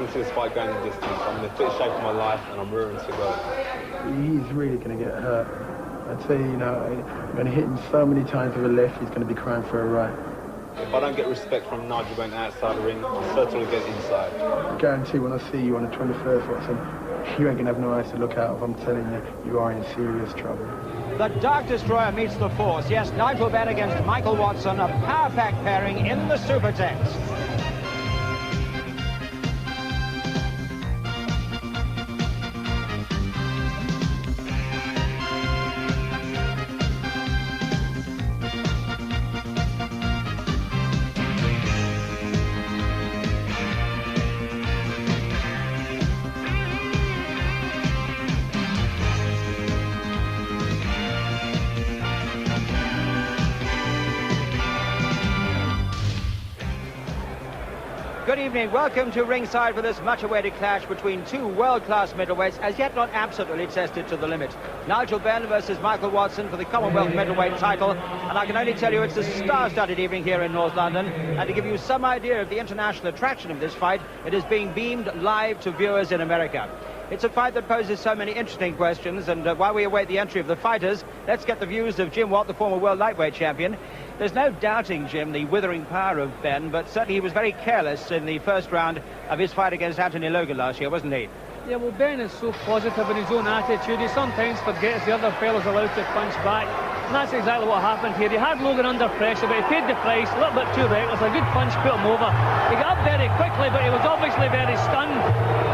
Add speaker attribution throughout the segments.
Speaker 1: to see this fight going the distance. I'm in the fit shape of my life, and I'm rearing to go.
Speaker 2: He's really going to get hurt. I'd say, you know, I'm going to hit him so many times with a left, he's going to be crying for a right.
Speaker 1: If I don't get respect from Nigel Benn outside the ring, I'll certainly get inside.
Speaker 2: I guarantee when I see you on the 21st, Watson, you ain't going to have no eyes to look out of. I'm telling you, you are in serious trouble.
Speaker 3: The Dark Destroyer meets the Force. Yes, Nigel Benn against Michael Watson, a power-packed pairing in the Super Tex. Good evening, welcome to ringside for this much-awaited clash between two world-class middleweights, as yet not absolutely tested to the limit. Nigel Benn versus Michael Watson for the Commonwealth middleweight title, and I can only tell you it's a star-studded evening here in North London, and to give you some idea of the international attraction of this fight, it is being beamed live to viewers in America. It's a fight that poses so many interesting questions, and while we await the entry of the fighters, let's get the views of Jim Watt, the former world lightweight champion. There's no doubting, Jim, the withering power of Benn, but certainly he was very careless in the first round of his fight against Anthony Logan last year, wasn't he?
Speaker 4: Yeah, well, Benn is so positive in his own attitude, he sometimes forgets the other fellas allowed to punch back. And that's exactly what happened here. He had Logan under pressure, but he paid the price, a little bit too reckless. A good punch put him over. He got up very quickly, but he was obviously very stunned.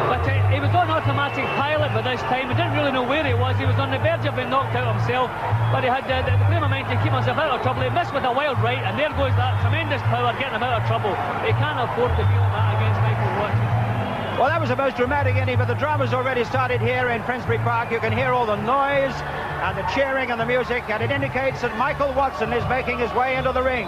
Speaker 4: But he was on automatic pilot by this time. He didn't really know where he was. He was on the verge of being knocked out himself. But he had the clear mind to keep himself out of trouble. He missed with a wild right, and there goes that tremendous power getting him out of trouble. He can't afford to be like that against Michael Watson.
Speaker 3: Well, that was the most dramatic inning, but the drama's already started here in Finsbury Park. You can hear all the noise and the cheering and the music, and it indicates that Michael Watson is making his way into the ring.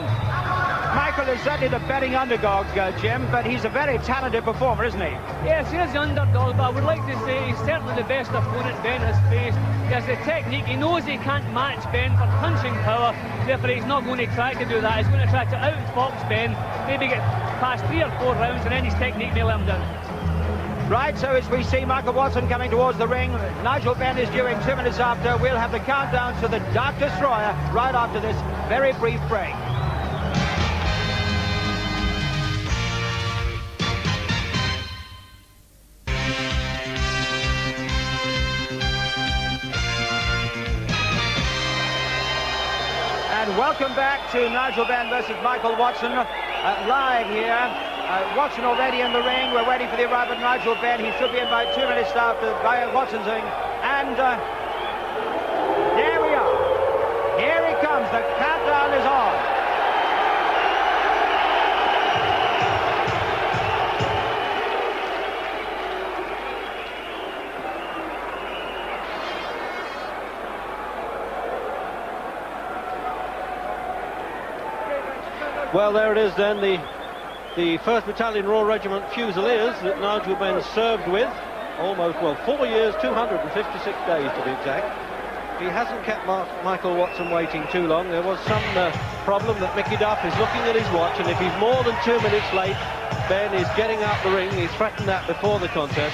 Speaker 3: Michael is certainly the betting underdog, Jim, but he's a very talented performer, isn't he?
Speaker 4: Yes, he is the underdog, but I would like to say he's certainly the best opponent Benn has faced. He has the technique. He knows he can't match Benn for punching power, therefore he's not going to try to do that. He's going to try to outfox Benn, maybe get past 3 or 4 rounds, and then his technique may let him down.
Speaker 3: Right, so as we see Michael Watson coming towards the ring, Nigel Benn is due in 2 minutes after. We'll have the countdown to the Dark Destroyer right after this very brief break. And welcome back to Nigel Benn versus Michael Watson, live here. Watson already in the ring. We're waiting for the arrival of Nigel Benn. He should be in about 2 minutes after Watson's ring. And there we are. Here he comes. The countdown is on.
Speaker 5: Well, there it is then, the 1st Battalion Royal Regiment Fusiliers that Nigel Benn served with almost, well, 4 years, 256 days to be exact. He hasn't kept Michael Watson waiting too long. There was some problem that Mickey Duff is looking at his watch, and if he's more than 2 minutes late, Benn is getting out the ring. He's threatened that before the contest.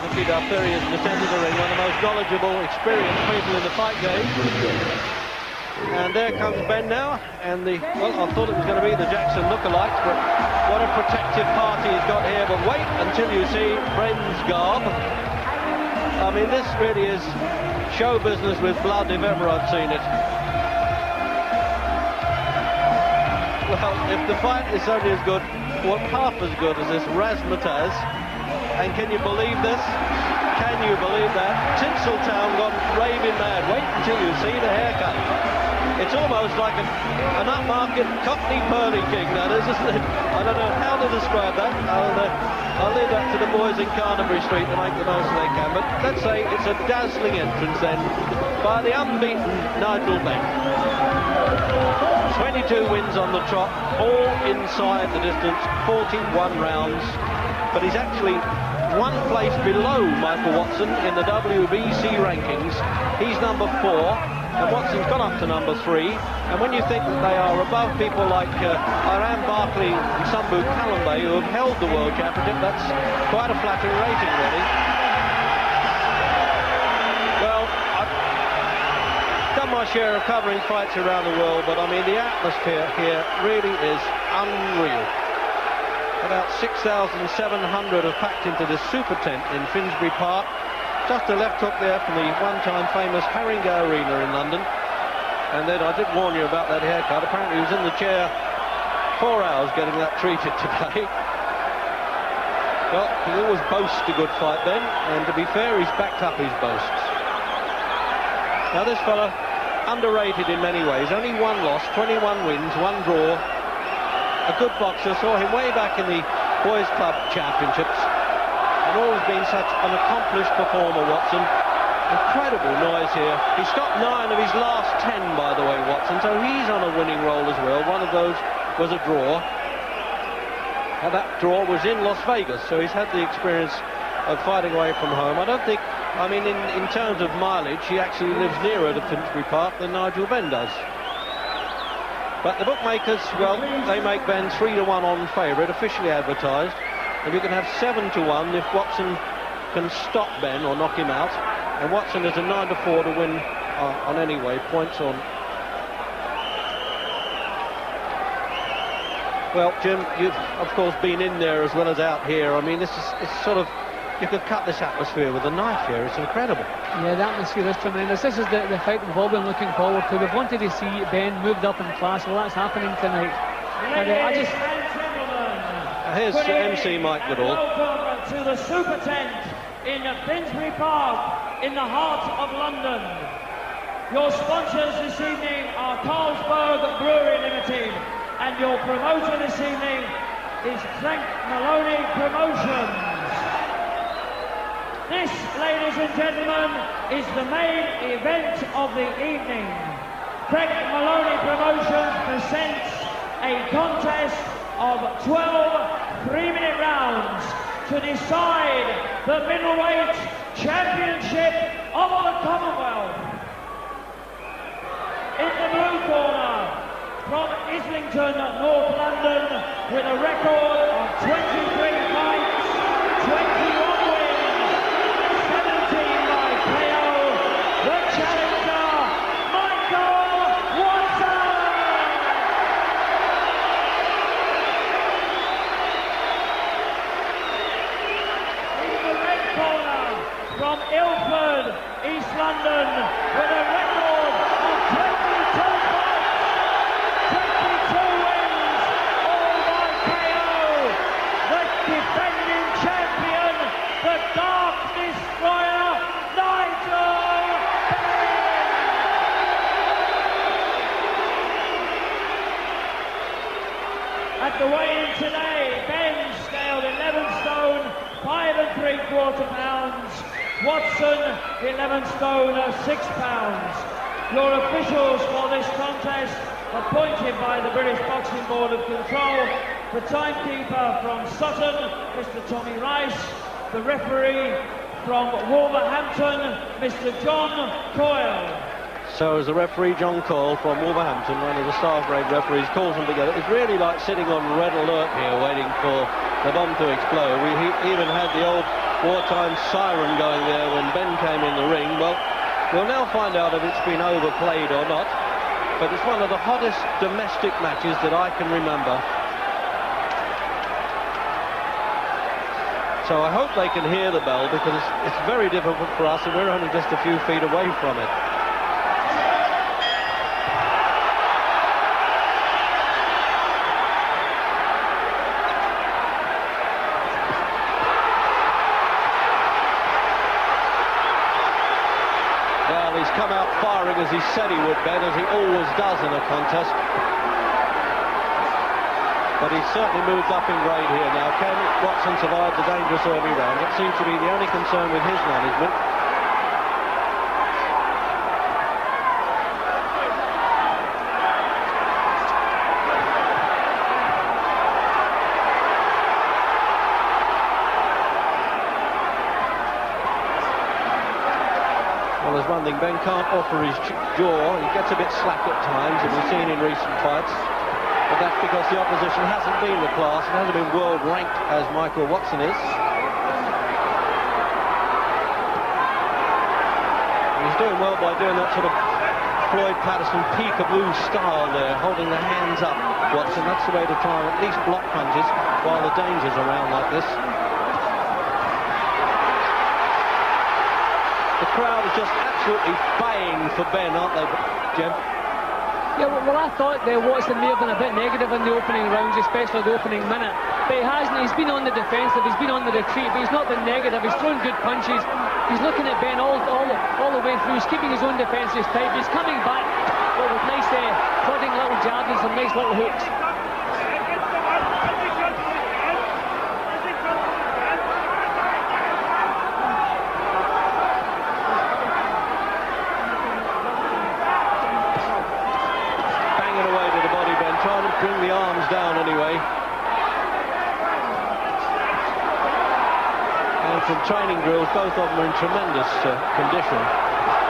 Speaker 5: Mickey Duff, there he is, attending the ring, one of the most knowledgeable, experienced people in the fight game. And there comes Benn now, and well, I thought it was going to be the Jackson lookalikes, but what a protective party he's got here. But wait until you see Bren's garb. I mean, this really is show business with blood, if ever I've seen it. Well, if the fight is only as good, well, half as good as this razzmatazz, and can you believe this? Can you believe that? Tinseltown gone raving mad. Wait until you see the haircut. It's almost like an upmarket Cockney Pearly King, that is, isn't it? I don't know how to describe that. I'll leave that to the boys in Carnaby Street to make the most they can. But let's say it's a dazzling entrance then by the unbeaten Nigel Benn. 22 wins on the trot, all inside the distance, 41 rounds. But he's actually one place below Michael Watson in the WBC rankings. He's number 4. and Watson's gone up to number 3. And when you think that they are above people like Iran Barkley and Sambu Kalambe, who have held the World Championship, that's quite a flattering rating, really. Well, I've done my share of covering fights around the world, but I mean, the atmosphere here really is unreal. About 6,700 have packed into this super tent in Finsbury Park. Just a left hook there from the one-time famous Haringa Arena in London. And then I did warn you about that haircut. Apparently he was in the chair 4 hours getting that treated today. Well, he always boasts a good fight then, and to be fair, he's backed up his boasts. Now this fella, underrated in many ways. Only 1 loss, 21 wins, 1 draw. A good boxer. Saw him way back in the Boys Club Championships. And always been such an accomplished performer, Watson. Incredible noise here. He stopped 9 of his last 10, by the way, Watson, so he's on a winning roll as well. One of those was a draw. And that draw was in Las Vegas, so he's had the experience of fighting away from home. I don't think, I mean, in terms of mileage, he actually lives nearer to Finsbury Park than Nigel Benn does. But the bookmakers, well, they make Benn 3-1 on favourite, officially advertised. And you can have 7-1 if Watson can stop Benn or knock him out. And Watson is a 9-4 to win on any way, points on. Well, Jim, you've of course been in there as well as out here. I mean, it's sort of, you could cut this atmosphere with a knife here. It's incredible.
Speaker 4: Yeah, the atmosphere is tremendous. This is the fight we've all been looking forward to. We've wanted to see Benn moved up in class. Well, that's happening tonight. And I just...
Speaker 5: Here's MC Mike Goodall.
Speaker 6: Welcome to the Super Tent in Finsbury Park, in the heart of London. Your sponsors this evening are Carlsberg Brewery Limited, and your promoter this evening is Frank Maloney Promotions. This, ladies and gentlemen, is the main event of the evening. Frank Maloney Promotions presents a contest of 12 3-minute rounds to decide the middleweight championship of the Commonwealth. In the blue corner, from Islington, North London, with a record of 23 fights, 21 wins, 17 by KO, the challenger, Michael Watson! From Ilford, East London, with a record of 22 fights, 22 wins, all by KO. The defending champion, the Dark Destroyer, Nigel Benn. At the weigh-in today, Benn scaled 11 stone, 5 3/4 pounds. Watson, 11 stone, 6 pounds. Your officials for this contest, appointed by the British Boxing Board of Control, the timekeeper from Sutton, Mr. Tommy Rice, the referee from Wolverhampton, Mr. John Coyle.
Speaker 5: So as the referee John Coyle from Wolverhampton, one of the staff grade referees, calls them together. It's really like sitting on red alert here, waiting for the bomb to explode. We even had the old wartime siren going there when Benn came in the ring. Well, we'll now find out if it's been overplayed or not. But it's one of the hottest domestic matches that I can remember. So I hope they can hear the bell, because it's very difficult for us, and we're only just a few feet away from it. Come out firing as he said he would, Ben, as he always does in a contest. But he's certainly moved up in grade here now. Can Watson survive the dangerous early round? That seems to be the only concern with his management. Well, there's one thing, Benn can't offer his jaw. He gets a bit slack at times, as we've seen in recent fights. But that's because the opposition hasn't been the class, and hasn't been world ranked as Michael Watson is. And he's doing well by doing that sort of Floyd Patterson peekaboo style there, holding the hands up, Watson. That's the way to try and at least block punches while the danger's around like this. The crowd is just absolutely baying for Benn, aren't they, Jim?
Speaker 4: Yeah, well, I thought Watson may have been a bit negative in the opening rounds, especially the opening minute. But he hasn't. He's been on the defensive, he's been on the retreat, but he's not been negative. He's thrown good punches. He's looking at Benn all the way through. He's keeping his own defensive tight. He's coming back with nice prodding little jabs and some nice little hooks.
Speaker 5: Bring the arms down anyway. And from training drills, both of them are in tremendous condition.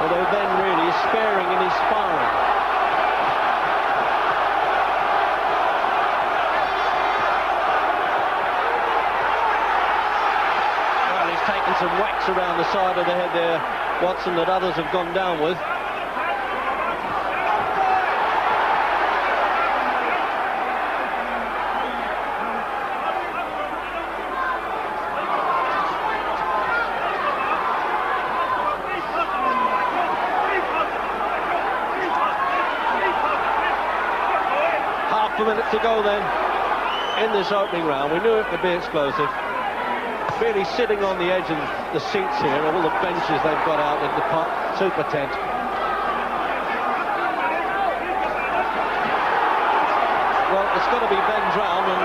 Speaker 5: Although Benn really is sparing in his sparring. Well, he's taken some whacks around the side of the head there, Watson, that others have gone down with. A minute to go then in this opening round. We knew it would be explosive. Really sitting on the edge of the seats here, all the benches they've got out in the super tent. Well, it's got to be Benn's round, and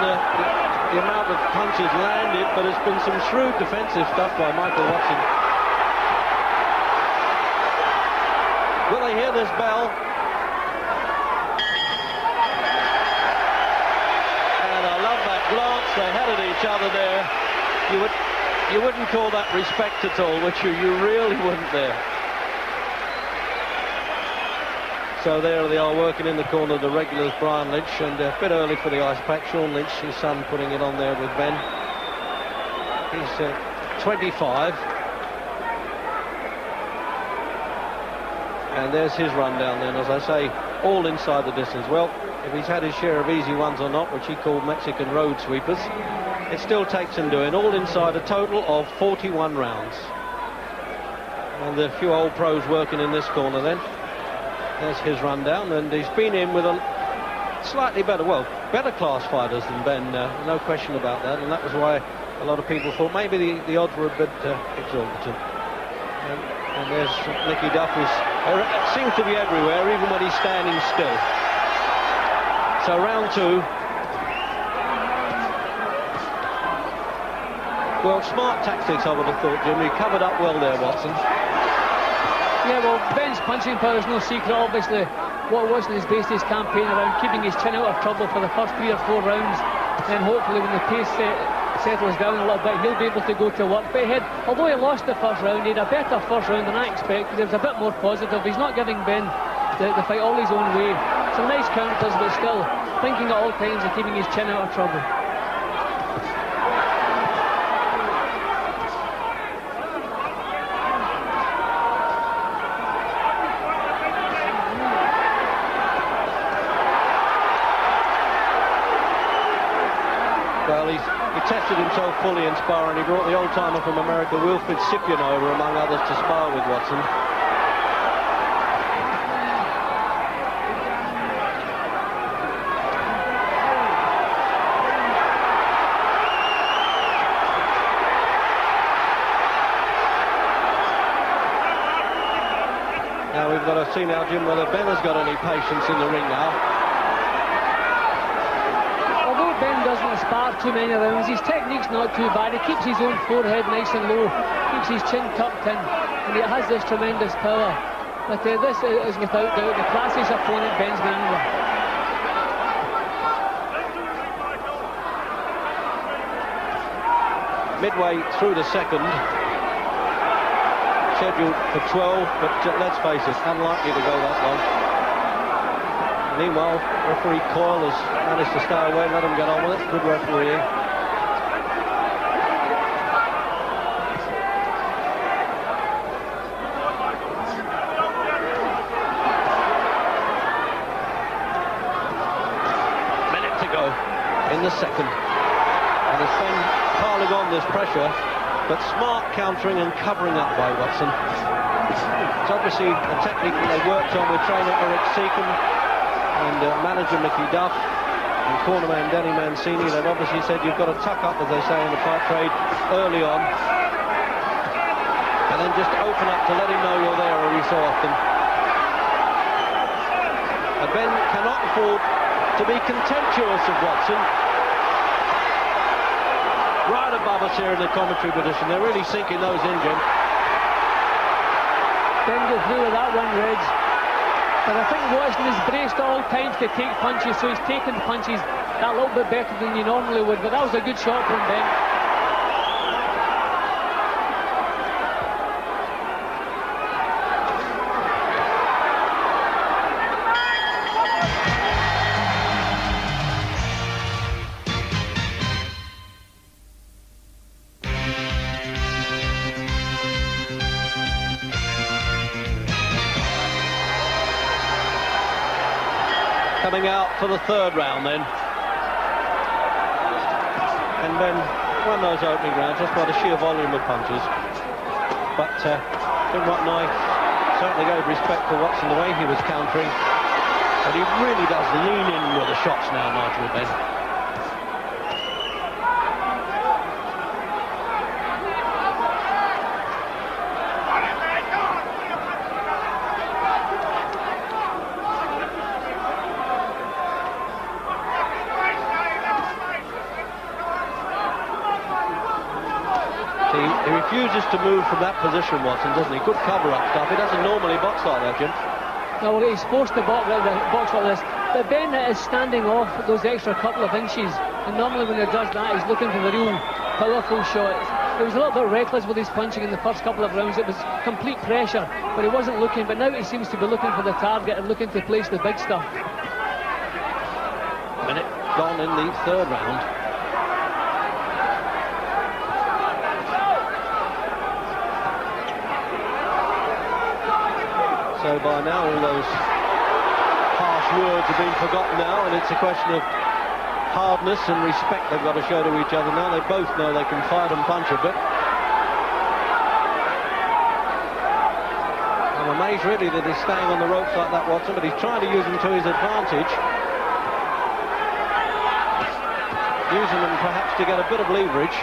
Speaker 5: the amount of punches landed, but it's been some shrewd defensive stuff by Michael Watson. Will they hear this bell? Glance they had at each other there. You wouldn't call that respect at all, would you? You really wouldn't there. So there they are working in the corner, the regulars, Brian Lynch, and a bit early for the ice pack. Sean Lynch, his son, putting it on there with Benn. He's 25. And there's his rundown then, as I say, all inside the distance. Well, if he's had his share of easy ones or not, which he called Mexican road sweepers, it still takes him doing all inside a total of 41 rounds. And a few old pros working in this corner then. There's his rundown, and he's been in with a slightly better class fighters than Benn, no question about that, and that was why a lot of people thought maybe the odds were a bit exorbitant. And there's Nicky Duff, who seems to be everywhere, even when he's standing still. So round two. Well, smart tactics, I would have thought, Jim. He covered up well there, Watson.
Speaker 4: Yeah, well, Benn's punching power is no secret, obviously. What Watson has based his campaign around keeping his chin out of trouble for the first 3 or 4 rounds. Then hopefully when the pace settles down a little bit, he'll be able to go to work. But although he lost the first round, he had a better first round than I expected. He was a bit more positive. He's not giving Benn the fight all his own way. Some nice counters, but still thinking at all times of keeping his chin out of trouble.
Speaker 5: Well, he tested himself fully in sparring. He brought the old-timer from America, Wilfred Sipien, over, among others, to spar with Watson. Now we've got to see now, Jim, whether Benn has got any patience in the ring now.
Speaker 4: Although Benn doesn't spar too many rounds, his technique's not too bad. He keeps his own forehead nice and low, keeps his chin tucked in, and he has this tremendous power. But this is without doubt the classiest opponent Benn's been under. Midway through the second,
Speaker 5: scheduled for 12, but let's face it, unlikely to go that long. Meanwhile, referee Coyle has managed to stay away and let him get on with it. Good refereeing. Minute to go in the second. And it's Benn piling on this pressure, but smart countering and covering up by Watson. It's obviously a technique that they worked on with trainer Eric Seacombe and manager Mickey Duff and cornerman Danny Mancini. They've obviously said you've got to tuck up, as they say in the fight trade, early on, and then just open up to let him know you're there every so often. And Benn cannot afford to be contemptuous of Watson. Right above us here in the commentary position, they're really sinking those in, Jim.
Speaker 4: Benn go through with that one, Reg. But I think Watson has braced all times to take punches, so he's taken punches that little bit better than you normally would. But that was a good shot from Benn.
Speaker 5: Coming out for the third round then. And Benn won those opening rounds just by the sheer volume of punches. But Tim Watney certainly gave respect for Watson the way he was countering. But he really does lean in with the shots now, Nigel Benn. He refuses to move from that position, Watson, doesn't he? Good cover-up stuff. He doesn't normally box like that, Jim.
Speaker 4: No, well, he's forced to box like this. But Benn is standing off those extra couple of inches. And normally when he does that, he's looking for the real powerful shots. He was a little bit reckless with his punching in the first couple of rounds. It was complete pressure, but he wasn't looking. But now he seems to be looking for the target and looking to place the big stuff.
Speaker 5: Minute gone in the third round. So by now all those harsh words have been forgotten now, and it's a question of hardness and respect they've got to show to each other now. They both know they can fight and punch a bit. I'm amazed really that he's staying on the ropes like that, Watson, but he's trying to use them to his advantage. Using them perhaps to get a bit of leverage.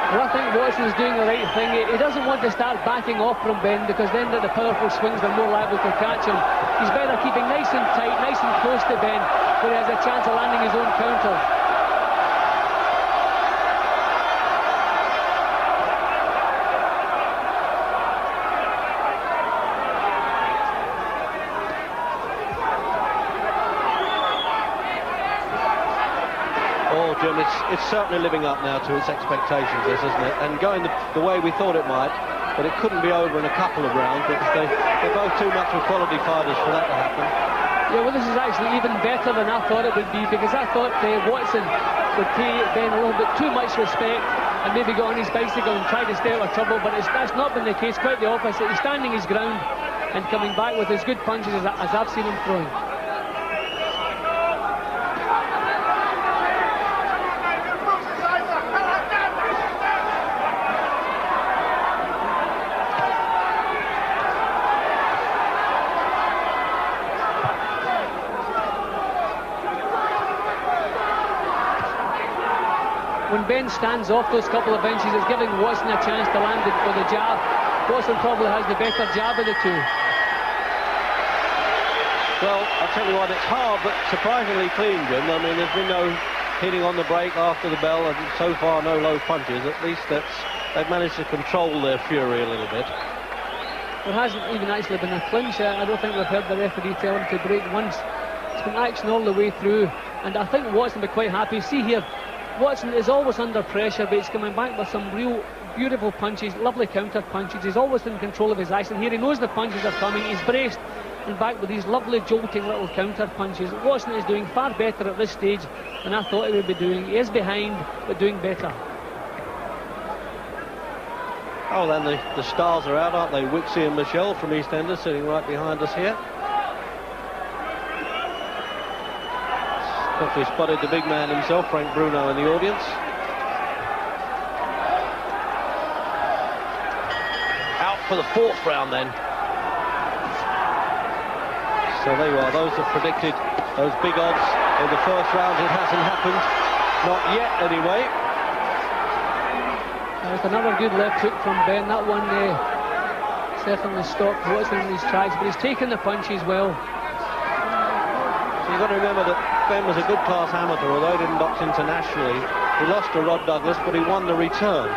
Speaker 4: Well, I think Watson's doing the right thing. He doesn't want to start backing off from Benn, because then the powerful swings are more liable to catch him. He's better keeping nice and tight, nice and close to Benn, where he has a chance of landing his own counter.
Speaker 5: Jim, it's certainly living up now to its expectations, this, isn't it? And going the way we thought it might, but it couldn't be over in a couple of rounds because they're both too much of quality fighters for that to happen.
Speaker 4: Yeah, well, this is actually even better than I thought it would be, because I thought Watson would pay Benn a little bit too much respect and maybe go on his bicycle and try to stay out of trouble, but that's not been the case. Quite the opposite. He's standing his ground and coming back with as good punches as I've seen him throwing. When Benn stands off those couple of inches, it's giving Watson a chance to land it with a jab. Watson probably has the better jab of the two.
Speaker 5: Well, I'll tell you what, it's hard, but surprisingly clean, Jim. I mean, there's been no hitting on the break after the bell, and so far no low punches. At least they've managed to control their fury a little bit.
Speaker 4: There hasn't even actually been a clinch. I don't think we've heard the referee tell him to break once. It's been action all the way through, and I think Watson will be quite happy. See here, Watson is always under pressure, but he's coming back with some real beautiful punches, lovely counter punches. He's always in control of his action here. He knows the punches are coming. He's braced and back with these lovely jolting little counter punches. Watson is doing far better at this stage than I thought he would be doing. He is behind, but doing better.
Speaker 5: Oh, then the stars are out, aren't they? Wixie and Michelle from EastEnders sitting right behind us here. Quickly spotted the big man himself, Frank Bruno, in the audience. Out for the 4th round then. So there you are, those are predicted, those big odds in the 1st round. It hasn't happened, not yet anyway.
Speaker 4: There's another good left hook from Benn. That one certainly stopped Watson in his tracks, but he's taken the punches well.
Speaker 5: So you've got to remember that Benn was a good class amateur, although he didn't box internationally. He lost to Rod Douglas, but he won the return.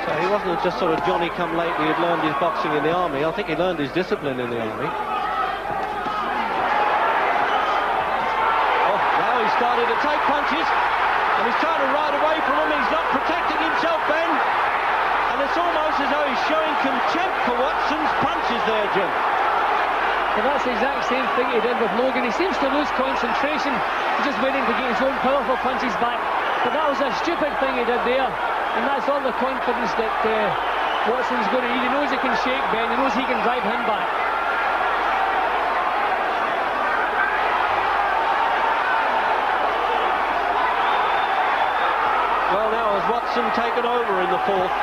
Speaker 5: So he wasn't just sort of Johnny come lately who'd learned his boxing in the army. I think he learned his discipline in the army. Oh, now he's starting to take punches, and he's trying to ride away from him. He's not protecting himself, Benn. And it's almost as though he's showing contempt for Watson's punches there, Jim.
Speaker 4: Well, that's the exact same thing he did with Logan. He seems to lose concentration. He's just waiting to get his own powerful punches back. But that was a stupid thing he did there. And that's all the confidence that Watson's going to need. He knows he can shake Benn. He knows he can drive him back.
Speaker 5: Well, now has Watson taken over in the 4th?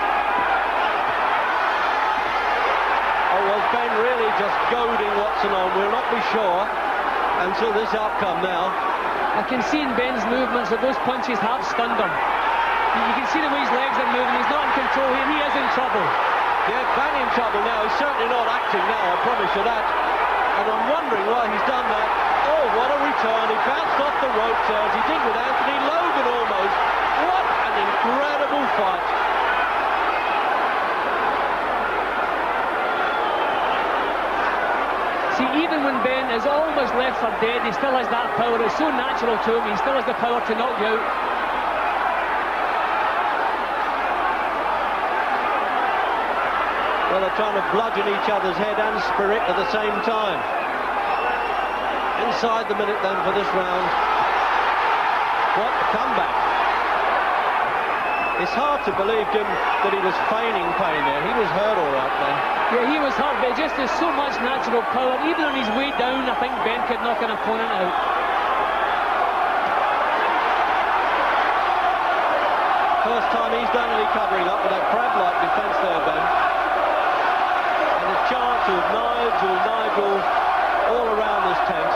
Speaker 5: Or was Benn really just goading Watson on? We'll not be sure until this outcome now.
Speaker 4: I can see in Benn's movements that those punches have stunned him. You can see the way his legs are moving. He's not in control here. He is in trouble.
Speaker 5: Yeah, Benn in trouble now. He's certainly not acting now, I promise you that. And I'm wondering why he's done that. Oh, what a return. He bounced off the ropes there, as he did with Anthony Logan almost. What an incredible fight.
Speaker 4: See, even when Benn is almost left for dead, he still has that power. It's so natural to him. He still has the power to knock you out.
Speaker 5: Well, they're trying to bludgeon each other's head and spirit at the same time. Inside the minute then for this round. What a comeback. It's hard to believe, Jim, that he was feigning pain there. He was hurt all right then.
Speaker 4: Yeah, he was hurt, but just there's so much natural power. Even on his way down, I think Benn could knock an opponent out.
Speaker 5: First time he's done any covering up with that crab-like defence there, Benn. And a chance of Nigel all around this tent.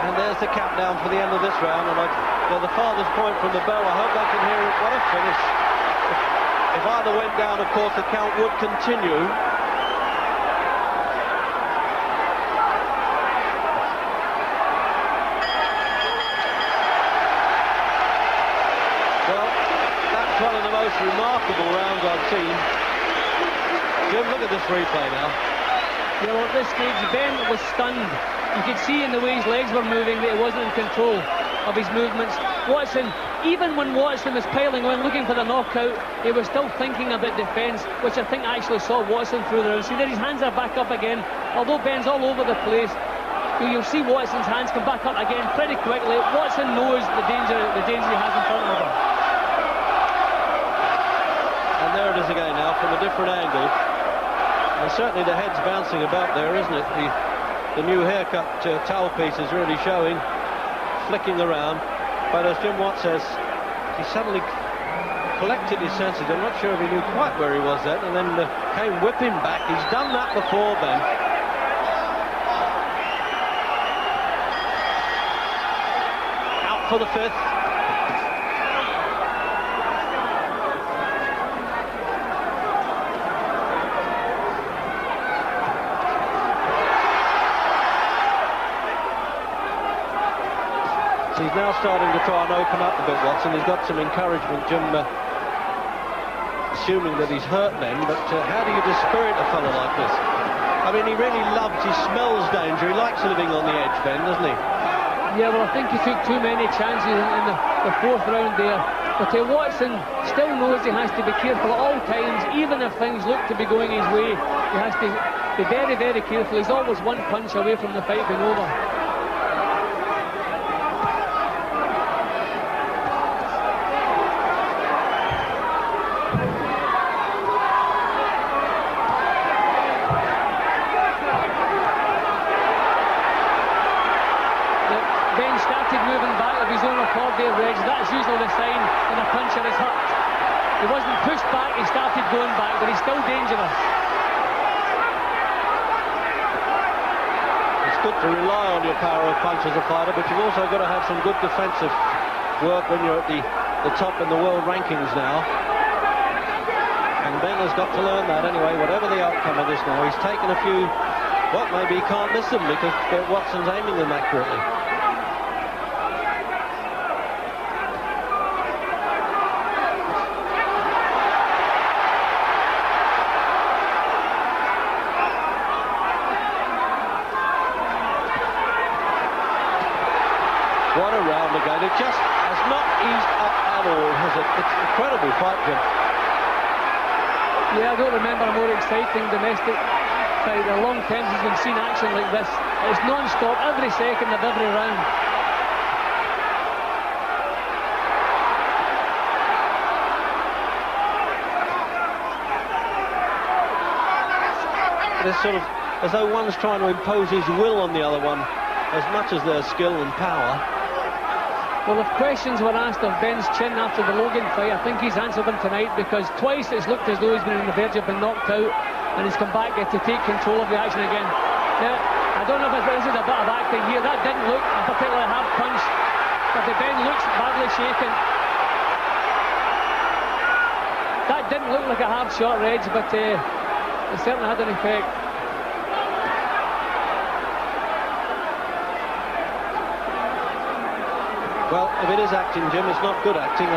Speaker 5: And there's the countdown for the end of this round, and the farthest point from the bell, I hope they can hear it. What a finish. If either went down, of course, the count would continue. Well, that's one of the most remarkable rounds I've seen. Jim, look at this replay now.
Speaker 4: Yeah, well, at this stage, Benn was stunned. You could see in the way his legs were moving that he wasn't in control of his movements. Watson, even when Watson was piling on, looking for the knockout, he was still thinking about defence, which I think actually saw Watson through the round. See there, his hands are back up again. Although Benn's all over the place, you'll see Watson's hands come back up again pretty quickly. Watson knows the danger he has in front of him.
Speaker 5: And there it is again now, from a different angle. And certainly the head's bouncing about there, isn't it? The new haircut towel piece is really showing, flicking around. But as Jim Watt says, he suddenly collected his senses. I'm not sure if he knew quite where he was then, and then came whipping back. He's done that before, Ben. Out for the 5th. He's now starting to try and open up a bit, Watson. He's got some encouragement. Jim assuming that he's hurt then, but how do you dispirit a fellow like this? I mean, he really he smells danger. He likes living on the edge, Ben, doesn't he?
Speaker 4: Yeah, well, I think he took too many chances in the fourth round there. But Watson still knows he has to be careful at all times, even if things look to be going his way. He has to be very, very careful. He's always one punch away from the fight being over. Benn started moving back of his own accord there, Reg. That's usually the sign when a puncher is hurt. He wasn't pushed back, he started going back, but he's still dangerous.
Speaker 5: It's good to rely on your power of punch as a fighter, but you've also got to have some good defensive work when you're at the top in the world rankings now. And Benn has got to learn that anyway, whatever the outcome of this now. He's taken a few, well, maybe he can't miss them because Watson's aiming them accurately. What a round again. It just has not eased up at all, has it? It's an incredible fight, Jim.
Speaker 4: Yeah, I don't remember a more exciting domestic fight in a long time since we've seen action like this. It's non-stop, every second of every round.
Speaker 5: It's sort of as though one's trying to impose his will on the other one as much as their skill and power.
Speaker 4: Well, if questions were asked of Benn's chin after the Logan fight, I think he's answered them tonight, because twice it's looked as though he's been on the verge of being knocked out, and he's come back to take control of the action again. Now, I don't know if this is a bit of acting here. That didn't look a particularly hard punch, but the Benn looks badly shaken. That didn't look like a hard shot, Reg, but it certainly had an effect.
Speaker 5: Well, if it is acting, Jim, it's not good acting.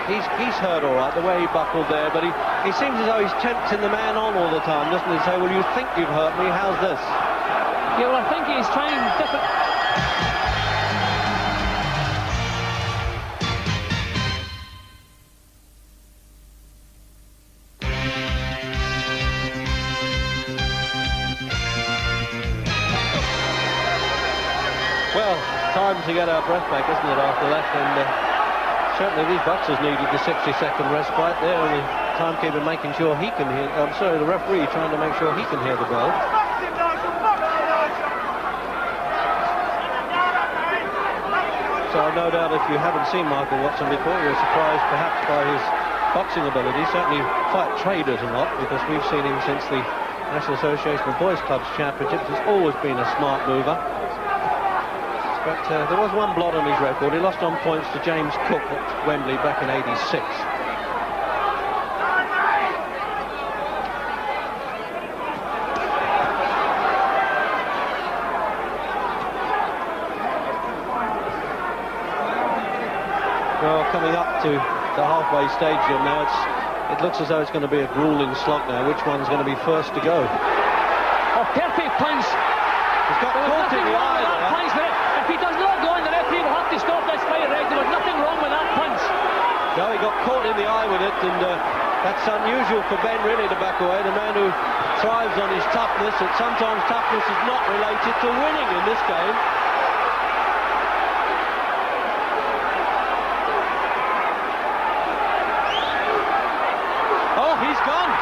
Speaker 5: He's hurt all right, the way he buckled there, but he seems as though he's tempting the man on all the time, doesn't he? Say, well, you think you've hurt me, how's this?
Speaker 4: Yeah, well, I think he's trying different...
Speaker 5: Well, time to get our breath back, isn't it, after that? And certainly these boxers needed the 60-second respite there, and the timekeeper making sure he can hear... I'm sorry, the referee trying to make sure he can hear the bell. So no doubt if you haven't seen Michael Watson before, you're surprised perhaps by his boxing ability. Certainly fight traders a lot, because we've seen him since the National Association of Boys Clubs Championships. He's always been a smart mover. But there was one blot on his record. He lost on points to James Cook at Wembley back in '86. Well, coming up to the halfway stage here now, it looks as though it's going to be a grueling slog now. Which one's going to be first to go?
Speaker 4: A perfect punch.
Speaker 5: He's got caught in the eye there.
Speaker 4: Punch, but if he does not go on, the referee will have to stop this fight, Reg. There was nothing wrong with that punch.
Speaker 5: No, he got caught in the eye with it, and that's unusual for Benn, really, to back away. The man who thrives on his toughness, and sometimes toughness is not related to winning in this game. Oh, he's gone.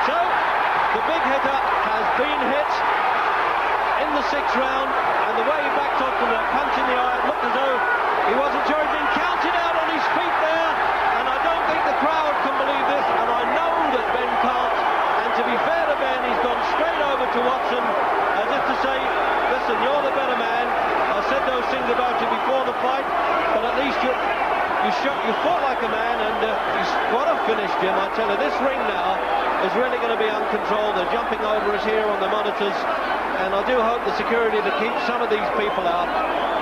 Speaker 5: So, the big hitter has been hit in the 6th round, and the way he backed off from that punch in the eye, it looked as though he wasn't sure he'd been counted out on his feet there, and I don't think the crowd can believe this, and I know that Benn can't. And to be fair to Benn, he's gone straight over to Watson as if to say, listen, you're the better man. I said those things about you before the fight, but at least you fought like a man, and what a finish, Jim. I tell you, this ring now is really going to be uncontrolled. They're jumping over us here on the monitors, And I do hope the security to keep some of these people out,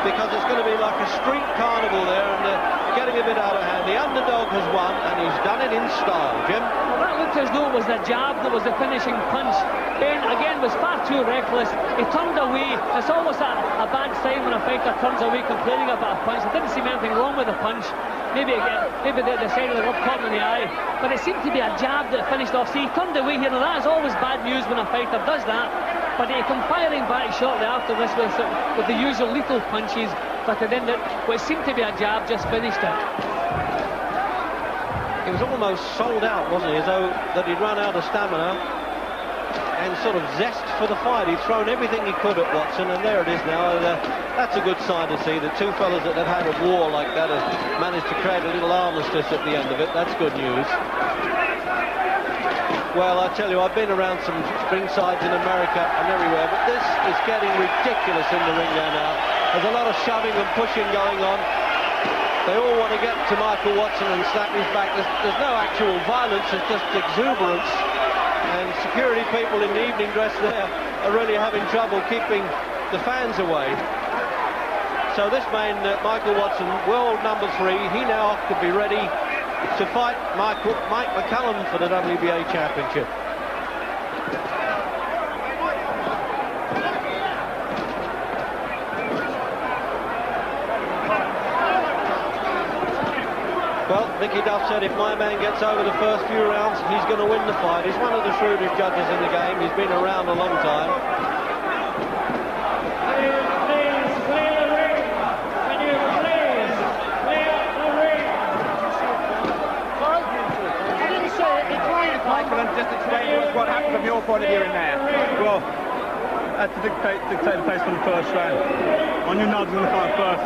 Speaker 5: because it's going to be like a street carnival there, and getting a bit out of hand. The underdog has won, and he's done it in style. Jim?
Speaker 4: Well, that looked as though it was the jab that was the finishing punch. Benn, again, was far too reckless. He turned away. It's almost a bad sign when a fighter turns away complaining about a punch. There didn't seem anything wrong with the punch. Maybe the side of the glove caught him in the eye. But it seemed to be a jab that finished off. See, he turned away here. Now, that is always bad news when a fighter does that. But he came firing back shortly after this with the usual lethal punches. But then what seemed to be a jab just finished it.
Speaker 5: He was almost sold out, wasn't he? As though that he'd run out of stamina and sort of zest for the fight. He'd thrown everything he could at Watson, and there it is now. That's a good sign to see. The two fellas that have had a war like that have managed to create a little armistice at the end of it. That's good news. Well, I tell you, I've been around some ringsides in America and everywhere, but this is getting ridiculous in the ring there now. There's a lot of shoving and pushing going on. They all want to get to Michael Watson and snap his back. There's no actual violence, it's just exuberance. And security people in the evening dress there are really having trouble keeping the fans away. So this man, Michael Watson, world number 3, he now could be ready to fight Mike McCallum for the WBA Championship. Well, Mickey Duff said if my man gets over the first few rounds, he's going to win the fight. He's one of the shrewdest judges in the game. He's been around a long time.
Speaker 6: Please clear the ring. Can you please clear the ring?
Speaker 3: I didn't say it. Michael, and just explain what happened from your point of view in there.
Speaker 1: Well, I had to dictate the pace from the first round. I knew Nigel was going to fight first,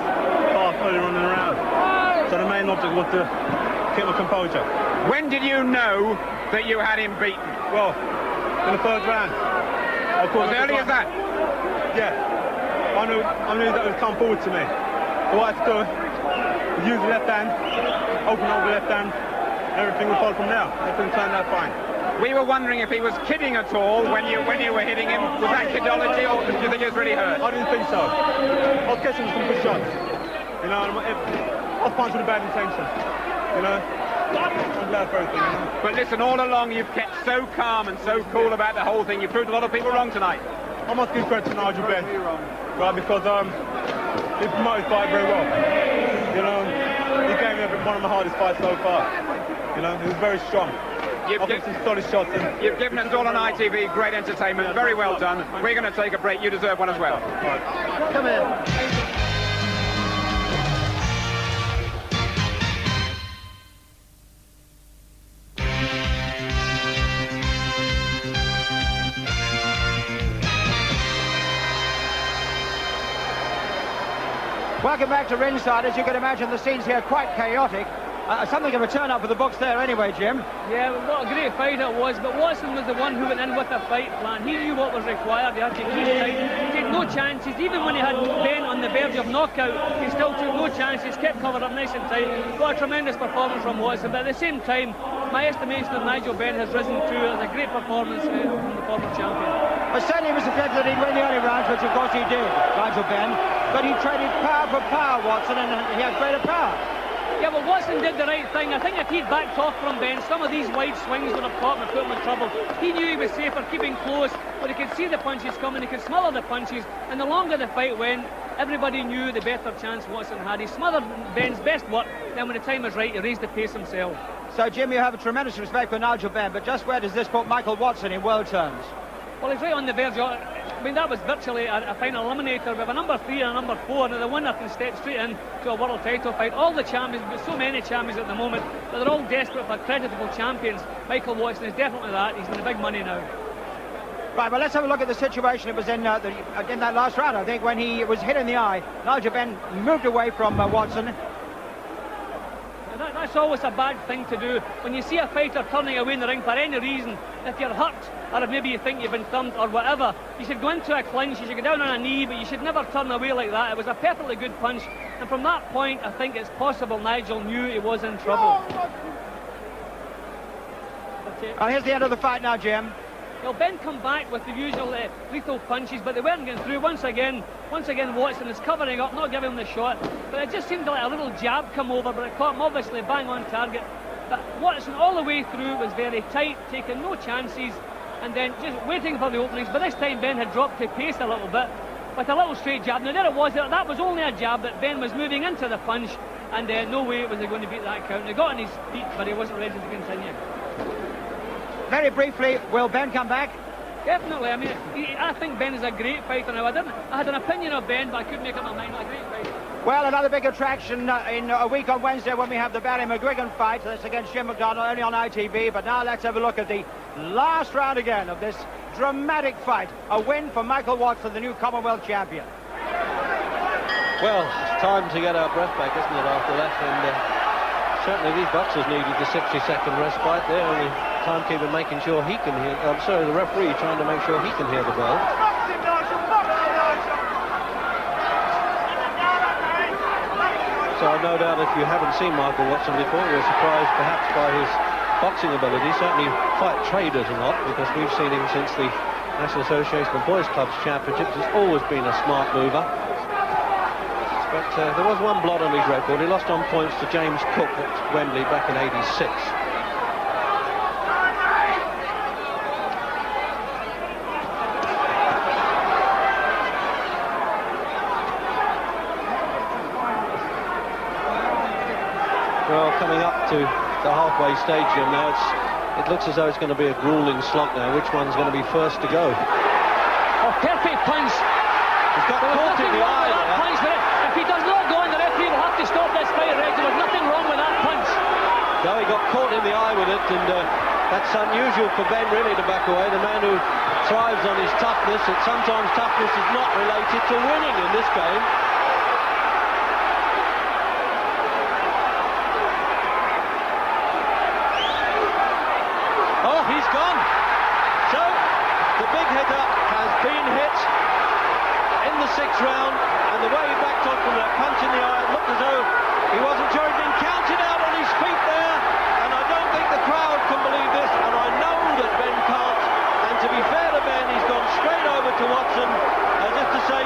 Speaker 1: half earlier on in the round. So the main object was to keep my composure.
Speaker 3: When did you know that you had him beaten?
Speaker 1: Well, in the third round. Of course,
Speaker 3: As early as that?
Speaker 1: Yeah. I knew that would come forward to me. But what I had to do was use the left hand, open over the left hand, and everything would follow from there. Everything turned out fine.
Speaker 3: We were wondering if he was kidding at all when you were hitting him. Was that kidology, or do you think he was really hurt?
Speaker 1: I didn't think so. I was catching some good shots. You know, I was punching with a bad intention. You know, I'm glad for everything. You know?
Speaker 3: But listen, all along you've kept so calm and so cool about the whole thing. You proved a lot of people wrong tonight.
Speaker 1: I must give credit to Nigel Benn, right, because he promoted his fight very well. You know, he gave me one of my hardest fights so far. You know, he was very strong. I've got some solid shots.
Speaker 3: You've given us all on ITV great entertainment. Very well done. We're going to take a break. You deserve one as well.
Speaker 1: Right.
Speaker 3: Come here. Welcome back to ringside. As you can imagine, the scenes here are quite chaotic. Something of a turn-up for the books there anyway, Jim.
Speaker 4: Yeah, what a great fight it was, but Watson was the one who went in with a fight plan. He knew what was required. He had to keep tight. He took no chances. Even when he had Benn on the verge of knockout, he still took no chances, kept covered up nice and tight. What a tremendous performance from Watson, but at the same time, my estimation of Nigel Benn has risen too. It was a great performance from the former champion.
Speaker 3: But certainly was expected that he'd win the early rounds, which of course he did, Nigel Benn. But he traded power for power, Watson, and he had greater power.
Speaker 4: Yeah, well, Watson did the right thing. I think if he'd backed off from Benn, some of these wide swings would have caught him and put him in trouble. He knew he was safer keeping close, but he could see the punches coming, he could smother the punches, and the longer the fight went, everybody knew the better chance Watson had. He smothered Benn's best work, then when the time was right, he raised the pace himself.
Speaker 3: So, Jim, you have a tremendous respect for Nigel Benn, but just where does this put Michael Watson in world terms?
Speaker 4: Well, he's right on the verge. I mean, that was virtually a final eliminator. We have a number 3 and a number 4, and the winner can step straight in to a world title fight. All the champions, we've got so many champions at the moment, but they're all desperate for creditable champions. Michael Watson is definitely that. He's in the big money now.
Speaker 3: Right, well, let's have a look at the situation it was in that last round, I think, when he was hit in the eye. Nigel Benn moved away from Watson.
Speaker 4: That's always a bad thing to do. When you see a fighter turning away in the ring for any reason, if you're hurt, or if maybe you think you've been thumped or whatever, you should go into a clinch, you should go down on a knee, but you should never turn away like that. It was a perfectly good punch, and from that point, I think it's possible Nigel knew he was in trouble.
Speaker 3: Here's the end of the fight now, Jim.
Speaker 4: Well, Benn come back with the usual lethal punches, but they weren't getting through. Once again, Watson is covering up, not giving him the shot. But it just seemed to let a little jab come over, but it caught him obviously bang on target. But Watson all the way through was very tight, taking no chances, and then just waiting for the openings. But this time Benn had dropped to pace a little bit with a little straight jab. Now there it was, that was only a jab, but Benn was moving into the punch, and no way was he going to beat that count. He got on his feet, but he wasn't ready to continue.
Speaker 3: Very briefly, will Benn come back?
Speaker 4: Definitely. I mean, I think Benn is a great fighter now. I had an opinion of Benn, but I couldn't make up my mind. A great fighter.
Speaker 3: Well, another big attraction in a week on Wednesday when we have the Barry McGuigan fight. That's against Jim McDonald, only on ITV. But now let's have a look at the last round again of this dramatic fight. A win for Michael Watson, the new Commonwealth champion.
Speaker 5: Well, it's time to get our breath back, isn't it, after that? And certainly these boxers needed the 60-second respite there. And the timekeeper making sure he can hear... I'm sorry, the referee trying to make sure he can hear the bell. So no doubt if you haven't seen Michael Watson before, you're surprised perhaps by his boxing ability. Certainly fight traders a lot, because we've seen him since the National Association of Boys Clubs Championships. He's always been a smart mover. But there was one blot on his record. He lost on points to James Cook at Wembley back in '86. Well, coming up to the halfway stage here now, it looks as though it's going to be a grueling slog now. Which one's going to be first to go?
Speaker 4: Oh, perfect punch.
Speaker 5: He's got caught in the eye there.
Speaker 4: Punch, but if he does not go in, the referee will have to stop this fight, Reg. There was nothing wrong with that punch.
Speaker 5: No, he got caught in the eye with it, and that's unusual for Benn really to back away. The man who thrives on his toughness, and sometimes toughness is not related to winning in this game. Oh, he's gone. So, the big hitter has been hit in the 6th round, and the way he backed off from that punch in the eye, it looked as though he wasn't sure he'd been counted out on his feet there, and I don't think the crowd can believe this, and I know that Benn can't. And to be fair to Benn, he's gone straight over to Watson, as if to say,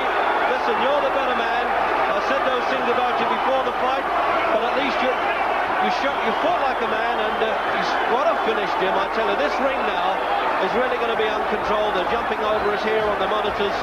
Speaker 5: listen, you're the better man. I said those things about you before the fight, but at least you fought like a man, and what a finish, Jim. I tell you, this ring now is really going to be uncontrolled. They're jumping over us here on the monitors.